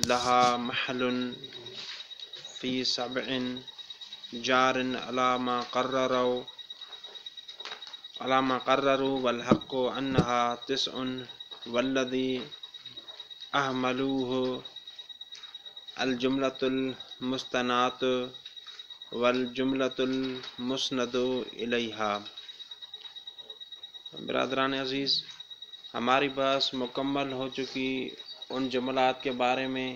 لها محل في 7 جار على ما قرروا والحق أنها 9 والذي أهملوه الجملة المستنات والجملة المسند إليها۔ برادران عزیز، ہماری بحث مکمل ہو چکی ان جملات کے بارے میں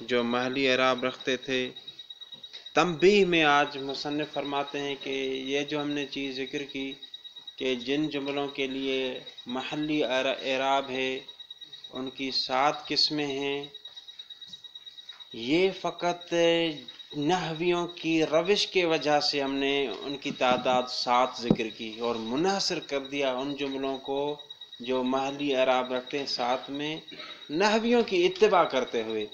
جو محلی اعراب رکھتے تھے۔ تنبیہ میں آج مصنف فرماتے ہیں کہ یہ جو ہم نے چیز ذکر کی کہ جن جملوں کے لیے محلی اعراب ہے ان کی 7 قسمیں ہیں، یہ فقط نحویوں کی روش کی وجہ سے ہم نے ان کی تعداد 7 ذکر کی اور منحصر کر دیا ان جملوں کو جو محلی اعراب رکھتے ہیں 7 میں، نحویوں کی اتباع کرتے ہوئے۔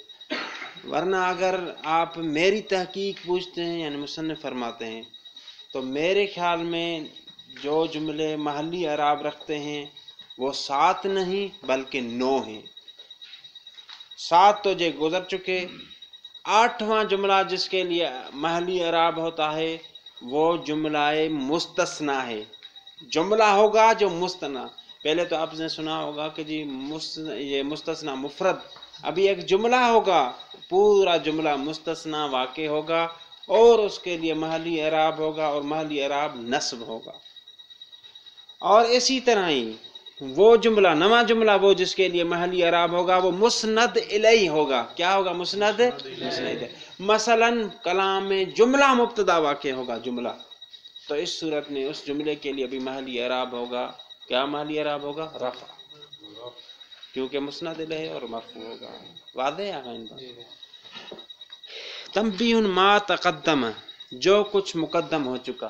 ورنہ اگر آپ میری تحقیق پوچھتے ہیں، یعنی مصنف فرماتے ہیں، تو میرے خیال میں جو جملے محلی اعراب رکھتے ہیں وہ 7 نہیں بلکہ 9 ہیں۔ 7 تو جو گزر چکے، 8واں جملہ جس کے لیے محلی اعراب ہوتا ہے وہ جملہ مستثنیٰ ہے۔ جملہ ہوگا جو مستثنیٰ، پہلے تو آپ نے سنا ہوگا کہ جی یہ مستثنیٰ مفرد، ابھی ایک جملہ ہوگا، پورا جملہ مستثنیٰ واقع ہوگا اور اس کے لیے محلی اعراب ہوگا اور محلی اعراب نصب ہوگا۔ اور اسی طرح ہی وہ جملہ، نواں جملہ، وہ جس کے لیے محلی اعراب ہوگا وہ مسند الیہ ہوگا۔ کیا ہوگا؟ مسند الیہ۔ مثلا کلام میں جملہ مبتدا واقع ہوگا، جملہ، تو اس صورت میں اس جملے کے لیے بھی محلی اعراب ہوگا۔ کیا محلی اعراب ہوگا؟ رفع، کیونکہ مسند الیہ اور مرفوع ہوگا۔ واضح ہے آقا ان بات؟ تنبیہ ما تقدم، جو کچھ مقدم ہو چکا۔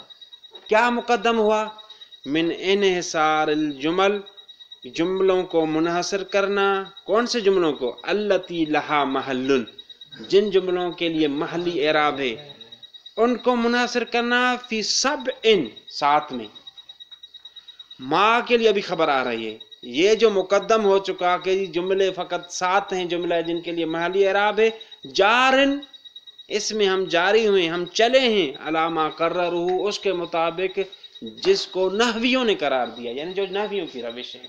کیا مقدم ہوا؟ من انحصار الجمل، جملوں کو منحصر کرنا۔ کون سے جملوں کو؟ التی لہا محل، جن جملوں کے لیے محلی اعراب ہے ان کو منحصر کرنا۔ فی 7 میں، ما کے لیے ابھی خبر آ رہی ہے، یہ جو مقدم ہو چکا کہ جملے فقط 7 ہیں جملے جن کے لیے محلی اعراب ہے۔ جارن، اس میں ہم جاری ہوئے، ہم چلے ہیں، علامہ قررہ، اس کے مطابق جس کو نحویوں نے قرار دیا، یعنی جو نحویوں کی روش ہے۔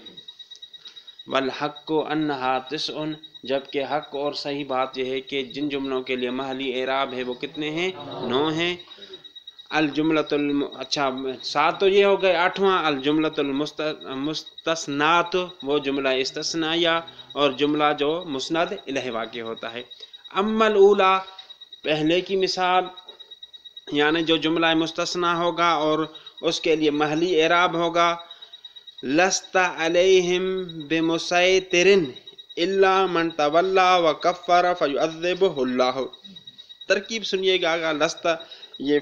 والحق انہا 9، جبکہ حق اور صحیح بات یہ ہے کہ جن جملوں کے لیے محلی اعراب ہے وہ کتنے ہیں؟ 9 ہیں۔ الجملۃ اچھا 7 تو یہ ہو گئے۔ 8واں الجملۃ المستثنات، وہ جملہ استثنائیہ اور جملہ جو مسند الیہ واقع ہوتا ہے۔ اما الاولی، پہلے کی مثال، یعنی جو جملہ مستثنیٰ ہوگا اور اس کے لیے محلی اعراب ہوگا، لست علیہم بمسیطر الا من تولی وکفر فیعذبہ اللہ۔ ترکیب سنیے گا۔ لست یہ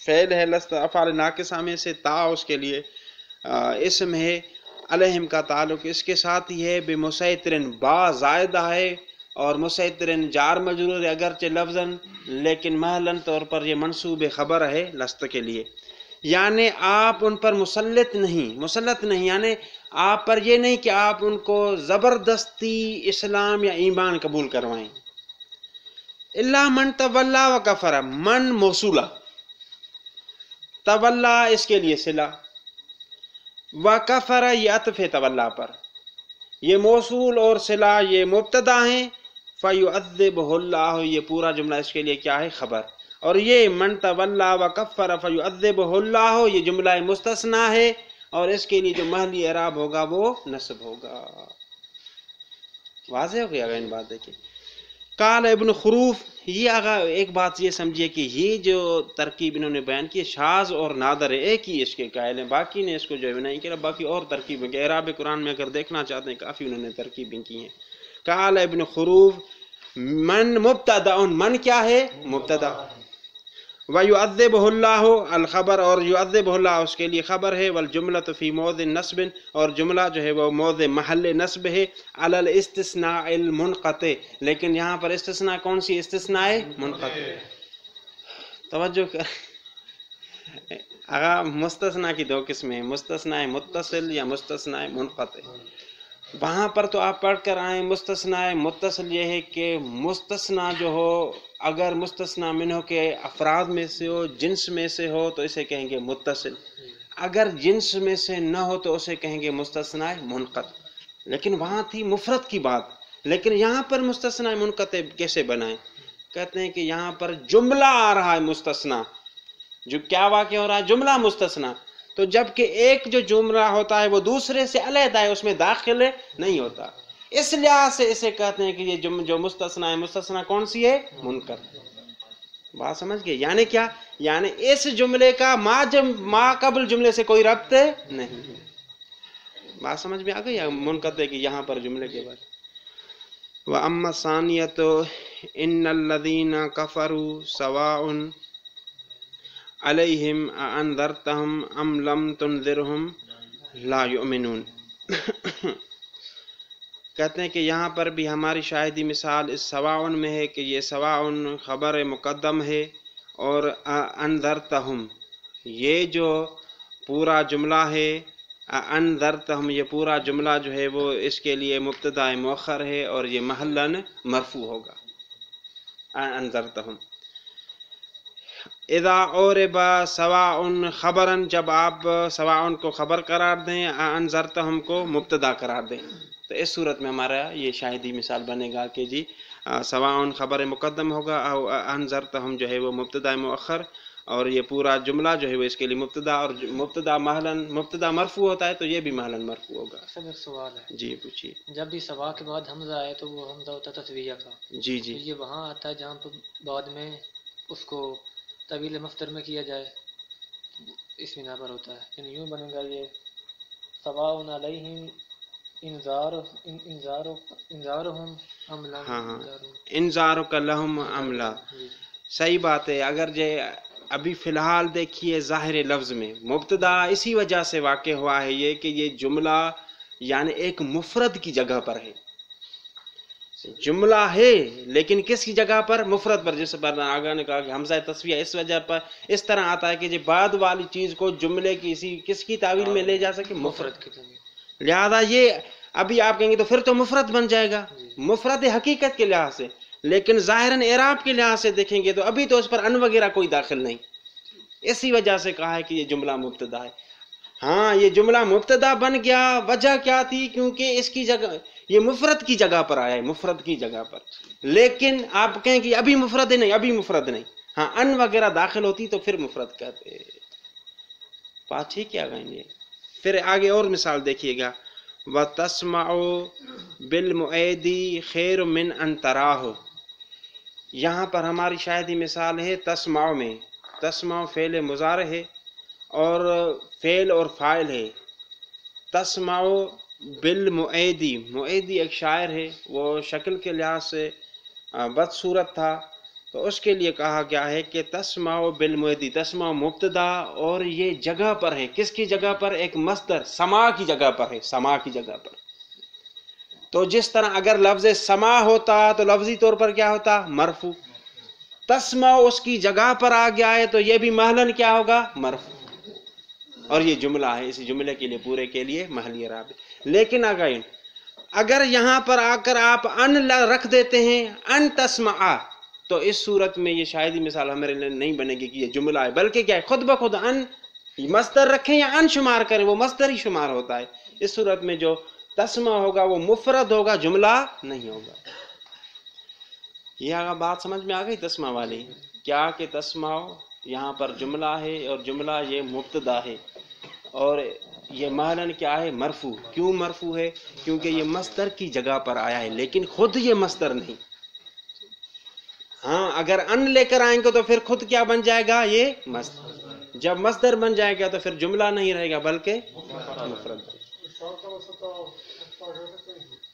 فعل ہے، لست افعال ناقصہ میں سے، تا اس کے لیے اسم ہے، علیہم کا تعلق اس کے ساتھ ہی ہے۔ بمسیطر، با زائدہ ہے اور مسیطر جار مجرور ہے اگرچہ لفظاً، لیکن محلاً طور پر یہ منصوب خبر ہے لست کے لیے۔ یعنی آپ ان پر مسلط نہیں، یعنی آپ پر یہ نہیں کہ آپ ان کو زبردستی اسلام یا ایمان قبول کروائیں۔ الا من تولی و کفر، من موصولہ، تولی اس کے لیے صلہ، و کفر یہ عطف ہے تولی پر، یہ موصول اور صلہ یہ مبتدا ہیں۔ فیعذبہ اللہ، یہ پورا جملہ اس کے لیے کیا ہے؟ خبر۔ اور یہ من تولی و کفر فیعذبہ اللہ یہ جملہ مستثنیٰ ہے اور اس کے لیے جو محلی اعراب ہوگا وہ نصب ہوگا۔ واضح ہو گیا ان بات دیکھیں۔ قال ابن خروف، یہ اگر ایک بات یہ سمجھیے کہ یہ جو ترکیب انہوں نے بیان کی شاذ اور نادر ہے، ایک ہی اس کے قائل ہیں، باقی نے اس کو جو ہے نہیں کیا، باقی اور ترکیبیں کہ اعراب قرآن میں اگر دیکھنا چاہتے ہیں کافی انہوں نے ترکیبیں کی ہیں۔ قال ابن خروف من مبتدا، من کیا ہے؟ مبتدا، وَيُعَذِّبُهُ اللَّهُ الخبر، اور يُعَذِّبُهُ اللہ اس کے لیے خبر ہے۔ والجملۃ فی موضع نصب، اور جملہ جو ہے وہ موضع محل نصب ہے۔ علی الاستثناء المنقطع، لیکن یہاں پر استثناء کون سی؟ استثناء منقطع۔ توجہ کر، مستثنیٰ کی 2 قسمیں ہیں، مستثنیٰ متصل یا مستثنیٰ منقطع۔ وہاں پر تو آپ پڑھ کر آئیں مستثنا متصل یہ ہے کہ مستثنا جو ہو اگر مستثنا منہ کے افراد میں سے ہو جنس میں سے ہو تو اسے کہیں گے متصل، اگر جنس میں سے نہ ہو تو اسے کہیں گے مستثنا منقطع. لیکن وہاں تھی مفرد کی بات، لیکن یہاں پر مستثنا منقطع کیسے بنائیں؟ کہتے ہیں کہ یہاں پر جملہ آ رہا ہے مستثنا، جو کیا واقع ہو رہا ہے؟ جملہ مستثنا. تو جب کہ ایک جو جملہ ہوتا ہے وہ دوسرے سے علیحدہ ہے، اس میں داخل نہیں ہوتا، اس لحاظ سے اسے کہتے ہیں کہ یہ جو مستثنا ہے، مستثنا کون سی ہے؟ منقطع. بات سمجھ گئے؟ یعنی کیا؟ یعنی اس جملے کا ما قبل جملے سے کوئی ربط نہیں. بات سمجھ میں آ گئی؟ منقطع کی یہاں پر جملے کے بعد وَأَمَّا الثَّانِيَةُ إِنَّ الَّذِينَ كَفَرُوا سَوَاءٌ عَلَيْهِمْ أَأَنذَرْتَهُمْ أَمْ لَمْ تُنذِرْهُمْ لَا يُؤْمِنُونَ. کہتے ہیں کہ یہاں پر بھی ہماری شاہدی مثال اس سواء میں ہے کہ یہ سواء خبر مقدم ہے، اور انذرتہم یہ جو پورا جملہ ہے، انذرتہم یہ پورا جملہ جو ہے وہ اس کے لیے مبتدا مؤخر ہے اور یہ محلاً مرفوع ہوگا. انذرتہم اذا اورب سواء خبراً جب آپ سواء کو خبر قرار دیں، انذرتہم کو مبتدا قرار دیں، تو اس صورت میں ہمارا یہ شاہدی مثال بنے گا کہ جی سواء خبر مقدم ہوگا، او انذرتہم جو ہے وہ مبتدا مؤخر، اور یہ پورا جملہ جو ہے وہ اس کے لیے مبتدا، اور مبتدا محلاً مبتدا مرفوع ہوتا ہے تو یہ بھی محلاً مرفوع ہوگا. سب ایک سوال ہے. جی پوچھیے. جب بھی سوا کے بعد حمزہ آئے تو وہ حمزہ ہوتا ہے تسویہ کا. جی جی. تو یہ وہاں آتا ہے جہاں پر بعد میں اس کو طویل مصدر میں کیا جائے، اس بنا پر ہوتا ہے. یعنی یوں بنے گا یہ سواء علیہم انذارہم ام لم. ہاں انذارک لہم ام لا. صحیح بات ہے. اگر ابھی فی الحال دیکھیے ظاہر لفظ میں مبتدا اسی وجہ سے واقع ہوا ہے یہ کہ یہ جملہ یعنی ایک مفرد کی جگہ پر ہے. جملہ ہے لیکن کس کی جگہ پر؟ مفرد پر. جس پر آگاہ نے کہا کہ حمزہ تسویہ اس وجہ پر اس طرح آتا ہے کہ جو بعد والی چیز کو جملے کی کس کی تعویل میں لے جا سکے؟ مفرد کی. لہذا یہ ابھی آپ کہیں گے تو پھر تو مفرد بن جائے گا، مفرد حقیقت کے لحاظ سے، لیکن ظاہراً اعراب کے لحاظ سے دیکھیں گے تو ابھی تو اس پر ان وغیرہ کوئی داخل نہیں. اسی وجہ سے کہا ہے کہ یہ جملہ مبتدا ہے. ہاں یہ جملہ مبتدا بن گیا، وجہ کیا تھی؟ کیونکہ اس کی جگہ یہ مفرد کی جگہ پر آیا ہے، مفرد کی جگہ پر. لیکن آپ کہیں کہ ابھی مفرد نہیں، ابھی مفرد نہیں. ہاں ان وغیرہ داخل ہوتی تو پھر مفرد کہتے. بات ٹھیک ہے گا؟ پھر آگے اور مثال دیکھیے گا. وَتَسْمَعُ بِالْمُعَيْدِ خَيْرٌ مِّنْ أَن تَرَاهُ. یہاں پر ہماری شاہدی مثال ہے تسمع میں. تسمع فعل مضارع ہے اور فعل اور فاعل ہے. تسمع بالمعیدی، معیدی ایک شاعر ہے، وہ شکل کے لحاظ سے بدصورت تھا، تو اس کے لیے کہا گیا ہے کہ تسمع بالمعیدی. تسمع مبتدا اور یہ جگہ پر ہے. کس کی جگہ پر؟ ایک مصدر سما کی جگہ پر ہے، سما کی جگہ پر. تو جس طرح اگر لفظ سما ہوتا تو لفظی طور پر کیا ہوتا؟ مرفوع. تسمع اس کی جگہ پر آ گیا ہے تو یہ بھی محلاً کیا ہوگا؟ مرفوع. اور یہ جملہ ہے، اسی جملے کے لیے پورے کے لیے محلی اعراب ہے. لیکن اگر یہاں پر آ کر آپ ان رکھ دیتے ہیں، ان تسمع، تو اس صورت میں یہ شاہدی مثال ہمارے لیے نہیں بنے گی کہ یہ جملہ ہے، بلکہ کیا ہے؟ خود بخود ان مصدر رکھیں یا ان شمار کریں، وہ مصدر ہی شمار ہوتا ہے. اس صورت میں جو تسمع ہوگا وہ مفرد ہوگا، جملہ نہیں ہوگا. یہ بات سمجھ میں آ گئی تسمع والی؟ کیا کہ تسمع یہاں پر جملہ ہے اور جملہ یہ مبتدا ہے، اور یہ محلاً کیا ہے؟ مرفوع. کیوں مرفوع ہے؟ کیونکہ یہ مصدر کی جگہ پر آیا ہے، لیکن خود یہ مصدر نہیں. ہاں اگر ان لے کر آئیں گے تو پھر خود کیا بن جائے گا؟ یہ مصدر. جب مصدر بن جائے گا تو پھر جملہ نہیں رہے گا بلکہ مفرد.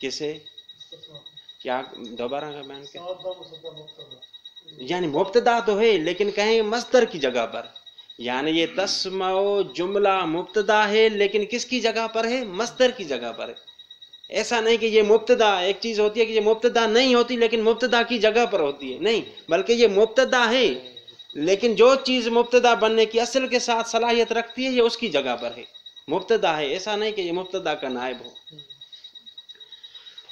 کسے کیا دوبارہ کا بیان کیا؟ یعنی مبتدا تو ہے لیکن کہیں مصدر کی جگہ پر. یعنی یہ تسمع جملہ مبتدا ہے لیکن کس کی جگہ پر ہے؟ مصدر کی جگہ پر ہے. ایسا نہیں کہ یہ مبتدا، ایک چیز ہوتی ہے کہ یہ مبتدا نہیں ہوتی لیکن مبتدا کی جگہ پر ہوتی ہے، نہیں، بلکہ یہ مبتدا ہے لیکن جو چیز مبتدا بننے کی اصل کے ساتھ صلاحیت رکھتی ہے یہ اس کی جگہ پر ہے، مبتدا ہے. ایسا نہیں کہ یہ مبتدا کا نائب ہو.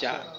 4।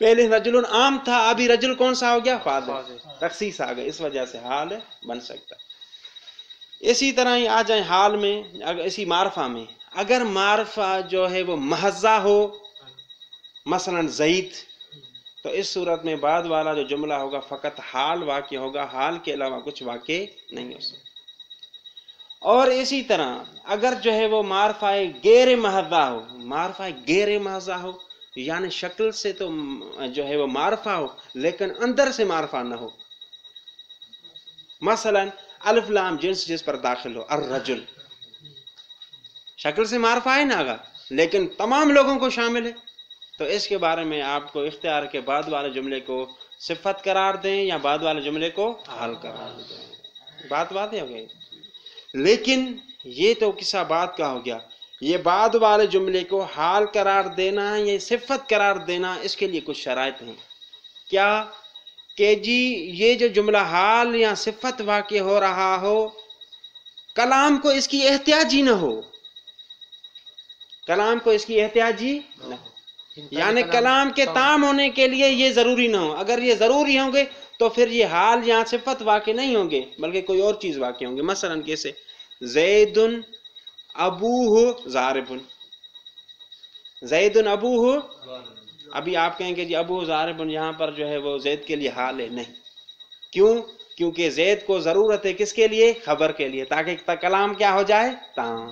پہلے رجل عام تھا، ابھی رجل کون سا ہو گیا؟ فاضل، تخصیص آ گئی، اس وجہ سے حال بن سکتا ہے۔ اسی طرح ہی آ جائیں حال میں، اسی معرفہ میں، اگر معرفہ جو ہے وہ محضہ ہو، مثلا زید، تو اس صورت میں بعد والا جو جملہ ہوگا فقط حال واقع ہوگا، حال کے علاوہ کچھ واقع نہیں ہو سکتا۔ اور اسی طرح اگر جو ہے وہ معرفہ غیر محضہ ہو، معرفہ غیر محضہ ہو یعنی شکل سے تو جو ہے وہ معرفہ ہو لیکن اندر سے معرفہ نہ ہو، مثلا الف لام جنس جس پر داخل ہو، الرجل، شکل سے معرفہ ہے نا آگا لیکن تمام لوگوں کو شامل ہے، تو اس کے بارے میں آپ کو اختیار کے بعد والے جملے کو صفت قرار دیں یا بعد والے جملے کو حال قرار دیں، بات ہو گئی۔ لیکن یہ تو قصہ بات کا ہو گیا، یہ بعد والے جملے کو حال قرار دینا یا صفت قرار دینا، اس کے لیے کچھ شرائط ہیں۔ کیا کہ جی یہ جو جملہ حال یا صفت واقع ہو رہا ہو، کلام کو اس کی احتیاجی نہ ہو، کلام کو اس کی احتیاجی نہ ہو، یعنی کلام کے تام ہونے کے لیے یہ ضروری نہ ہو۔ اگر یہ ضروری ہوں گے تو پھر یہ حال یا صفت واقع نہیں ہوں گے بلکہ کوئی اور چیز واقع ہوں گے۔ مثلا کیسے؟ زید ابوہ ضارب، زید ابوہ، ابھی آپ کہیں گے جی ابوہ ضارب، یہاں پر جو ہے وہ زید کے لیے حال ہے، نہیں۔ کیوں؟ کیونکہ زید کو ضرورت ہے کس کے لیے؟ خبر کے لیے، تاکہ کلام کیا ہو جائے؟ تام۔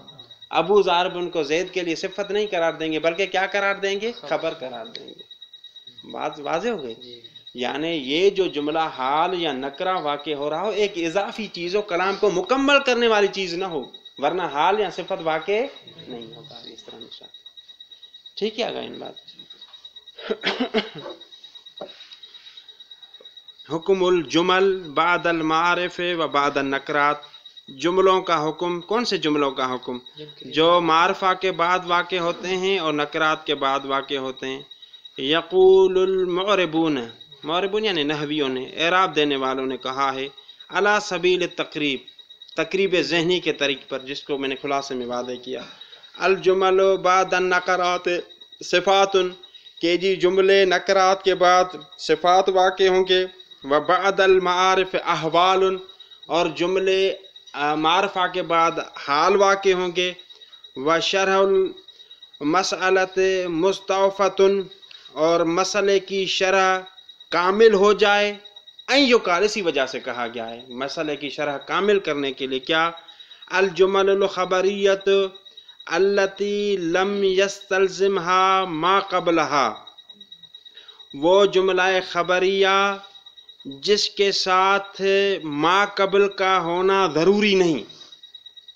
ابو ضارب کو زید کے لیے صفت نہیں قرار دیں گے بلکہ کیا قرار دیں گے؟ خبر قرار دیں گے۔ بات واضح ہو گئی؟ یعنی یہ جو جملہ حال یا نکرہ واقع ہو رہا ہو ایک اضافی چیز ہو، کلام کو مکمل کرنے والی چیز نہ ہو، ورنہ حال یا صفت واقع نہیں ہوتا۔ اس طرح نشان ٹھیک ہے آگا ان بات۔ حکم الجمل بعد المعارف و بعد النکرات، جملوں کا حکم، کون سے جملوں کا حکم؟ جو معرفہ کے بعد واقع ہوتے ہیں اور نکرات کے بعد واقع ہوتے ہیں۔ یقول المعربون، معربون یعنی نحویوں نے، اعراب دینے والوں نے کہا ہے، علی سبیل التقریب، تقریب ذہنی کے طریق پر، جس کو میں نے خلاصے میں واضح کیا، الجمل بعد النکرات صفات، کہ جی جملے نکرات کے بعد صفات واقع ہوں گے، وبعد المعارف احوال، اور جملے معرفہ کے بعد حال واقع ہوں گے، وشرح المسألۃ مستوفۃ، اور مسئلے کی شرح کامل ہو جائے، این یقال، اسی وجہ سے کہا گیا ہے مسئلے کی شرح کامل کرنے کے لیے کیا؟ الجمل الخبریت التی لم یستلزمها ما قبلها، وہ جملہ خبریہ جس کے ساتھ ما قبل کا ہونا ضروری نہیں،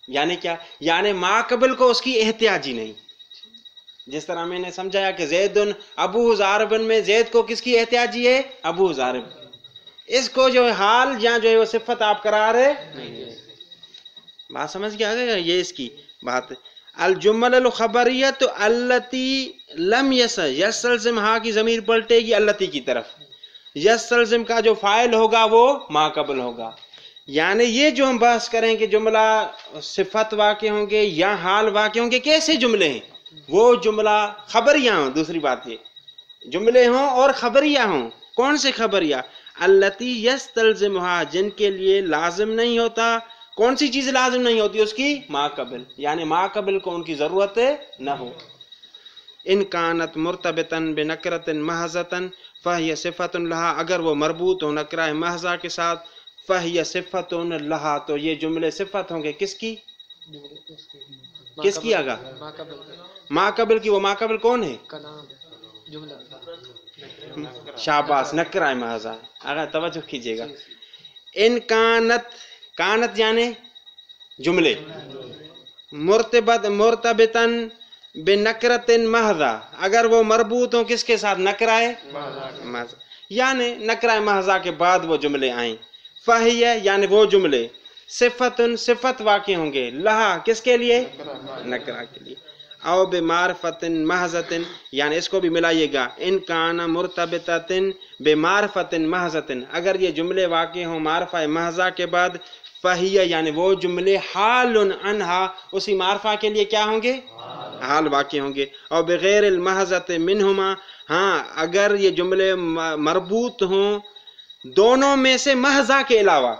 یعنی کیا؟ یعنی ما قبل کو اس کی احتیاجی نہیں۔ جس طرح میں نے سمجھایا کہ زید ابو ضارب میں زید کو کس کی احتیاجی ہے؟ ابو ضارب، اس کو جو حال یا جو ہے وہ صفت آپ قرار نہیں ہے۔ بات سمجھ گیا گیا؟ یہ اس کی بات ہے۔ الجمل الخبریت التی لم یستلزمها کی ضمیر پلٹے گی التی کی طرف، یستلزم کا جو فاعل ہوگا وہ ما قبل ہوگا، یعنی یہ جو ہم بحث کریں کہ جملہ صفت واقع ہوں گے یا حال واقع ہوں گے، کیسے جملے ہیں؟ وہ جملہ خبریہ ہوں، دوسری بات ہے جملے ہوں اور خبریہ ہوں۔ کون سے خبریہ؟ التی یستلزمها، جن کے لیے لازم نہیں ہوتا، کون سی چیز لازم نہیں ہوتی اس کی؟ ما قبل، یعنی ما قبل کو ان کی ضرورت نہ ہو۔ ان کانت مرتبطا بنکرۃ محضۃ فہی صفۃ لہا، اگر وہ مربوط ہو نکرہ محضہ کے ساتھ، فہی صفۃ لہا، تو یہ جملے صفت ہوں گے کس کی؟ کس کی آگا؟ ما قبل کی۔ وہ ما قبل کون ہے؟ شاباش، نکرہ محضہ، آگا توجہ کیجئے گا۔ ان کانت، کانت یعنی جملے، مرتبطا بنکرۃ محضہ، اگر وہ مربوط ہوں کس کے ساتھ؟ نکرہ محضہ، یعنی نکرہ محضہ کے بعد وہ جملے آئیں، فہی یعنی وہ جملے، صفت صفت واقع ہوں گے، لہا کس کے لیے؟ نکرہ کے لیے، او بمعرفۃ محضۃ، یعنی اس کو بھی ملائیے گا، ان کان مرتبطۃ بمعرفۃ محضۃ، اگر یہ جملے واقع ہوں معرفہ محضہ کے بعد، فہی یعنی وہ جملے حال عنہا، اسی معرفہ کے لیے کیا ہوں گے؟ حال واقع ہوں گے، اور بغیر المحضۃ منہما، ہاں اگر یہ جملے مربوط ہوں دونوں میں سے محضا کے علاوہ،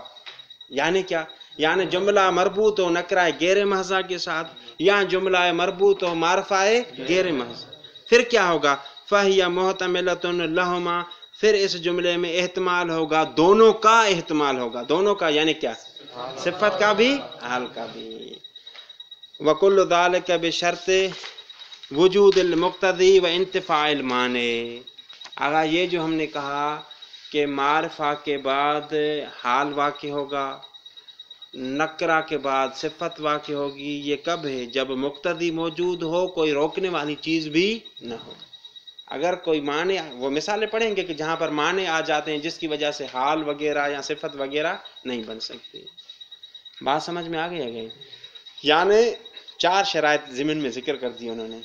یعنی کیا؟ یعنی جملہ مربوط ہو نکرہ غیر محضا کے ساتھ، یا جملہ مربوط ہو معرفہ غیر محضا، پھر کیا ہوگا؟ فَهِيَ مُحْتَمِلَةٌ لَهُمَا، پھر اس جملے میں احتمال ہوگا، دونوں کا احتمال ہوگا، دونوں کا یعنی کیا؟ صفت کا بھی حال کا بھی۔ وَكُلُّ ذَلِكَ بِشَرْطِ وجود المقتضی و انتفاع المانع۔ اگر یہ جو ہم نے کہا کہ معرفہ کے بعد حال واقع ہوگا، نکرہ کے بعد صفت واقع ہوگی، یہ کب ہے؟ جب مقتضی موجود ہو، کوئی روکنے والی چیز بھی نہ ہو۔ اگر کوئی معنی، وہ مثالیں پڑھیں گے کہ جہاں پر معنی آ جاتے ہیں جس کی وجہ سے حال وغیرہ یا صفت وغیرہ نہیں بن سکتی۔ بات سمجھ میں آ گئی؟ یعنی 4 شرائط ضمن میں ذکر کر دی انہوں نے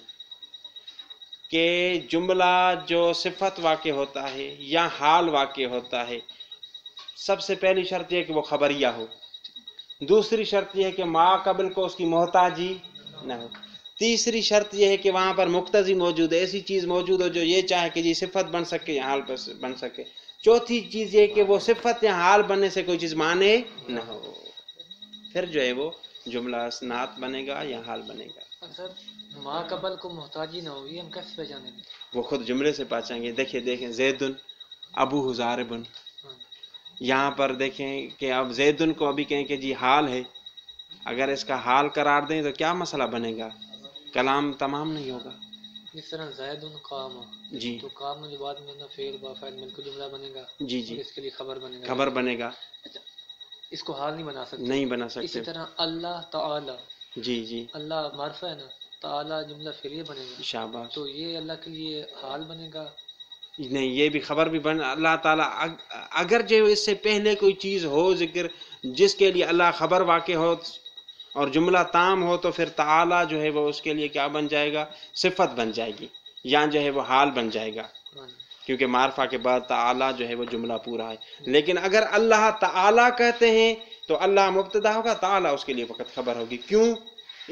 کہ جملہ جو صفت واقع ہوتا ہے یا حال واقع ہوتا ہے، سب سے پہلی شرط یہ کہ وہ خبریہ ہو، دوسری شرط یہ ہے کہ ما قبل کو اس کی محتاجی نہ ہو، تیسری شرط یہ ہے کہ وہاں پر مقتضی موجود ہے، ایسی چیز موجود ہو جو یہ چاہے کہ جی صفت بن سکے یا حال بن سکے، چوتھی چیز یہ کہ وہ صفت یا حال بننے سے کوئی چیز مانے نہ ہو، پھر جو ہے وہ جملہ نعت بنے گا یا حال بنے گا۔ اکثر ما قبل کو محتاجی نہ ہوگی، ہم کیسے پہچانیں گے؟ وہ خود جملے سے پہچانیں گے۔ دیکھیں زیدن ابو ضاربن، یہاں پر دیکھیں کہ اب زیدن کو ابھی کہیں کہ جی حال ہے، اگر اس کا حال قرار دیں تو کیا مسئلہ بنے گا؟ کلام تمام نہیں ہوگا۔ جس طرح زید قام، جی تو قام جو بعد میں فعل با فاعل مل کر جملہ بنے گا، جی اور اس کے لیے خبر بنے گا، خبر بنے گا، اچھا اس کو حال نہیں بنا سکتے، نہیں بنا سکتے۔ اسی طرح اللہ تعالی، جی اللہ معرفہ ہے نا، تعالی جملہ فعلیہ بنے گا، شاباش۔ تو یہ اللہ کے لیے حال بنے گا؟ نہیں، یہ بھی خبر بھی بن اللہ تعالیٰ، اگر جو اس سے پہلے کوئی چیز ہو ذکر جس کے لیے اللہ خبر واقع ہو اور جملہ تام ہو، تو پھر تعالیٰ جو ہے وہ اس کے لیے کیا بن جائے گا؟ صفت بن جائے گی، یا جو ہے وہ حال بن جائے گا، کیونکہ معرفہ کے بعد تعالیٰ جو ہے وہ جملہ پورا ہے۔ لیکن اگر اللہ تعالیٰ کہتے ہیں تو اللہ مبتدا ہوگا، تعالیٰ اس کے لیے فقط خبر ہوگی۔ کیوں؟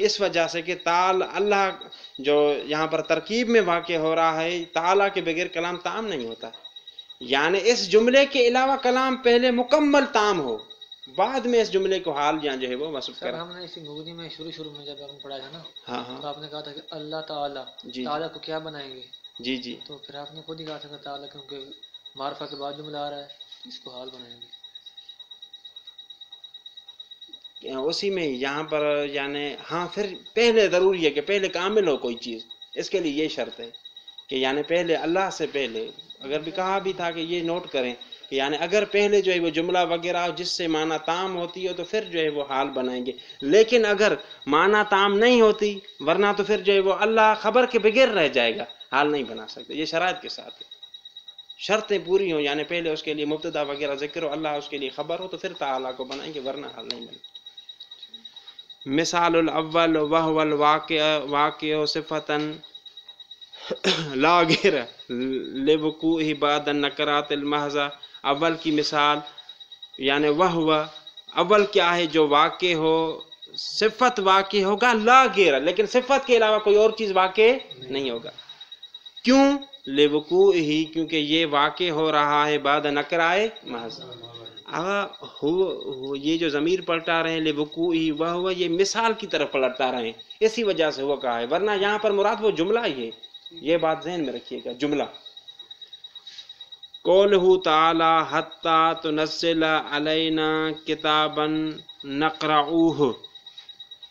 اس وجہ سے کہ اللہ جو یہاں پر ترکیب میں واقع ہو رہا ہے، تعالیٰ کے بغیر کلام تام نہیں ہوتا، یعنی اس جملے کے علاوہ کلام پہلے مکمل تام ہو، بعد میں اس جملے کو حال یا جو ہے وہ وصف کریں۔ ہم نے اسی مغنی میں شروع میں جب ہم پڑھا تھا نا، ہاں تو آپ نے کہا تھا کہ اللہ تعالیٰ، تعالیٰ کو کیا بنائیں گے؟ جی تو پھر آپ نے خود ہی کہا تھا کہ تعالیٰ کیونکہ معرفہ کے بعد جملہ آ رہا ہے، اس کو حال بنائیں گے۔ اسی میں یہاں پر یعنی ہاں پھر پہلے ضروری ہے کہ پہلے کامل ہو کوئی چیز، اس کے لیے یہ شرط ہے کہ یعنی پہلے اللہ سے پہلے، اگر بھی کہا بھی تھا کہ یہ نوٹ کریں کہ یعنی اگر پہلے جو ہے وہ جملہ وغیرہ جس سے معنی تام ہوتی ہو تو پھر جو ہے وہ حال بنائیں گے، لیکن اگر معنی تام نہیں ہوتی ورنہ تو پھر جو ہے وہ اللہ خبر کے بغیر رہ جائے گا، حال نہیں بنا سکتے۔ یہ شرائط کے ساتھ شرطیں پوری ہوں، یعنی پہلے اس کے لیے مبتدا وغیرہ ذکر ہو، اللہ اس کے لیے خبر ہو، تو پھر تعالیٰ کو بنائیں گے، ورنہ حال نہیں بنے۔ مثال الاول وهو الواقع صفتا لا غیر لوقوعه بعد النکرات المحضہ۔ اول کی مثال یعنی وهو اول کیا ہے؟ جو واقع ہو، صفت واقع ہوگا لا غیر، لیکن صفت کے علاوہ کوئی اور چیز واقع نہیں ہوگا۔ کیوں؟ لوقوعه، کیونکہ یہ واقع ہو رہا ہے بعد نکرائے محضہ۔ یہ جو ضمیر پلٹا رہے ہیں لوقوعہ وہو، یہ مثال کی طرف پلٹا رہے ہیں، اسی وجہ سے ہوا کہا ہے، ورنہ یہاں پر مراد وہ جملہ ہی ہے، یہ بات ذہن میں رکھیے گا، جملہ۔ قولہ تعالی حتی تنزل علینا کتابا نقرؤہ،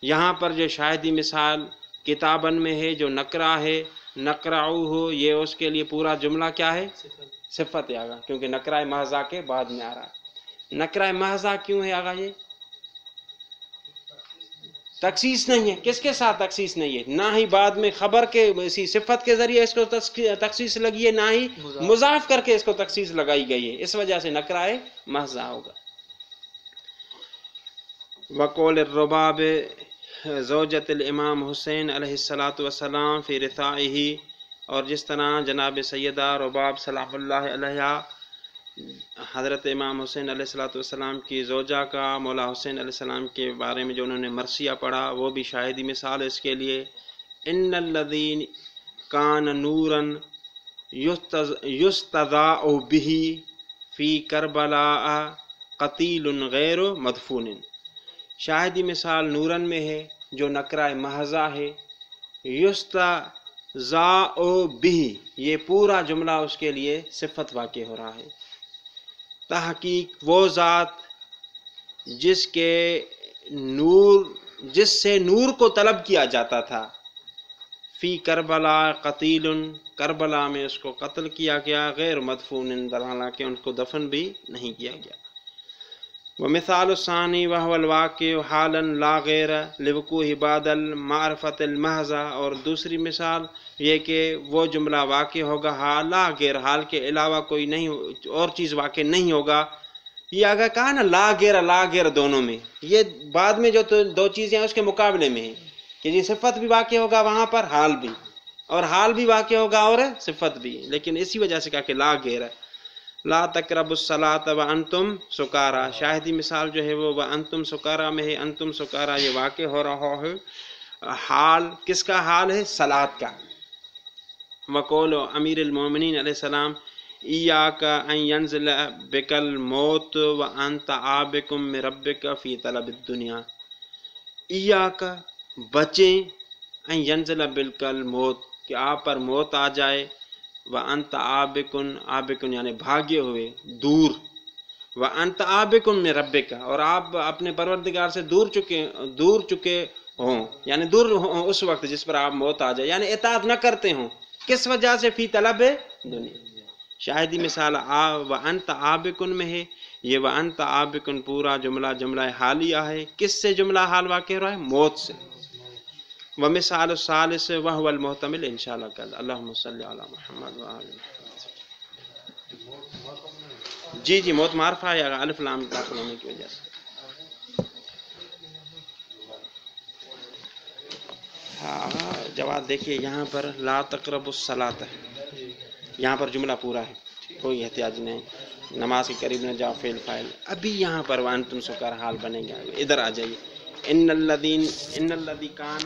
یہاں پر جو شاہدی مثال کتابن میں ہے جو نقرہ ہے، نقرؤہ یہ اس کے لیے پورا جملہ کیا ہے؟ صفت ہے آگا، کیونکہ نکرہ محضہ کے بعد میں آ رہا ہے۔ نکرہ محضہ کیوں ہے آگا؟ یہ تخصیص نہیں ہے، کس کے ساتھ تخصیص نہیں ہے؟ نہ ہی بعد میں خبر کے اسی صفت کے ذریعے اس کو تخصیص لگی ہے، نہ ہی مضاف کر کے اس کو تخصیص لگائی گئی ہے، اس وجہ سے نکرہ محضہ ہوگا۔ وقول الرباب زوجۃ الامام حسین علیہ السلام فی رثائہ، اور جس طرح جناب سیدہ رباب سلام اللہ علیہ حضرت امام حسین علیہ السلام کی زوجہ کا مولا حسین علیہ السلام کے بارے میں جو انہوں نے مرثیہ پڑھا، وہ بھی شاہدی مثال ہے اس کے لیے۔ ان الذین کان نورا یستضاء بہ فی کربلاء قتیل غیر مدفون۔ شاہدی مثال نورن میں ہے جو نکرہ محضہ ہے، یستضاء بہ یہ پورا جملہ اس کے لیے صفت واقع ہو رہا ہے۔ تحقیق وہ ذات جس سے نور کو طلب کیا جاتا تھا، فی کربلا قتیل کربلا میں اس کو قتل کیا گیا، غیر مدفون حالانکہ ان کو دفن بھی نہیں کیا گیا۔ ومثال الثانی وهو الواقع حالا لا غیر لوقوع بعد المعرفت المحضہ، اور دوسری مثال یہ کہ وہ جملہ واقع ہوگا حال لا غیر، حال کے علاوہ کوئی نہیں اور چیز واقع نہیں ہوگا۔ یہ اگر کہا نا لا غیر دونوں میں، یہ بعد میں جو دو چیزیں ہیں اس کے مقابلے میں ہیں کہ یہ صفت بھی واقع ہوگا وہاں پر، حال بھی، اور حال بھی واقع ہوگا اور صفت بھی، لیکن اسی وجہ سے کہا کہ لا غیر۔ لا تقربوا الصلاۃ وانتم سکارا، شاہدی مثال جو ہے وہ وانتم سکارا میں ہے، انتم سکارا یہ واقع ہو رہا ہے، حال کس کا حال ہے؟ صلاۃ کا۔ وقول امیر المومنین علیہ السلام ایاک ان ینزل بک الموت وانت عابق من ربک فی طلب الدنیا، ایاک بچیں، ان ینزل بک الموت کہ آپ پر موت آ جائے، وانت عابق یعنی بھاگے ہوئے دور، وانت عابق من ربک اور آپ اپنے پروردگار سے دور چکے ہوں، یعنی دور ہوں اس وقت جس پر آپ موت آ جائے، یعنی اطاعت نہ کرتے ہوں، کس وجہ سے؟ فی طلب دنیا۔ شاہدی مثال وانت عابق میں ہے، یہ وانت عابق پورا جملہ حالیہ ہے، کس سے جملہ حال واقع ہو رہا ہے؟ موت سے۔ ومثال الثالث وهو المحتمل انشاءاللہ کل۔ اللہم صلی علی محمد وآل محمد۔ جی موت معرفہ ہے الف لام داخل ہونے کی وجہ سے۔ ہاں جواب دیکھیے یہاں پر لا تقربوا الصلاۃ، یہاں پر جملہ پورا ہے، کوئی احتیاج نہیں، نماز کے قریب نہ جاؤ فعل فاعل۔ ابھی یہاں پر وانتم سکارا حال بنے گا، ادھر آ جائیے۔ ان الذی کان